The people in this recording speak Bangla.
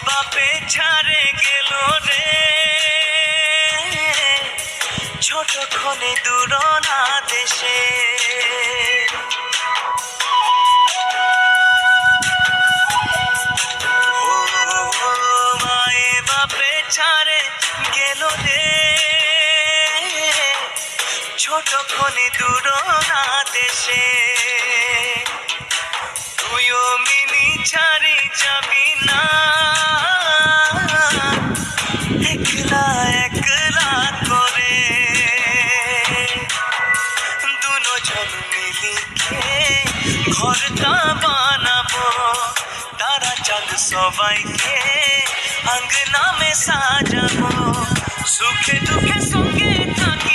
বাপে ছাড়ে গেল রে ছোটক্ষণে দূরনা দেশে। মায়ে বাপে ছাড়ে গেল রে ছোটক্ষণে দূরনা দেশে। তুইও মিনি ছাড়ি যাবি না একলা একলা করে। দুজন মিলিকে ঘরটা বানাবো তারা চাঁদ সবাইকে আঙ্গনা মে সাজাবো। সুখে দুঃখে সঙ্গে থাকি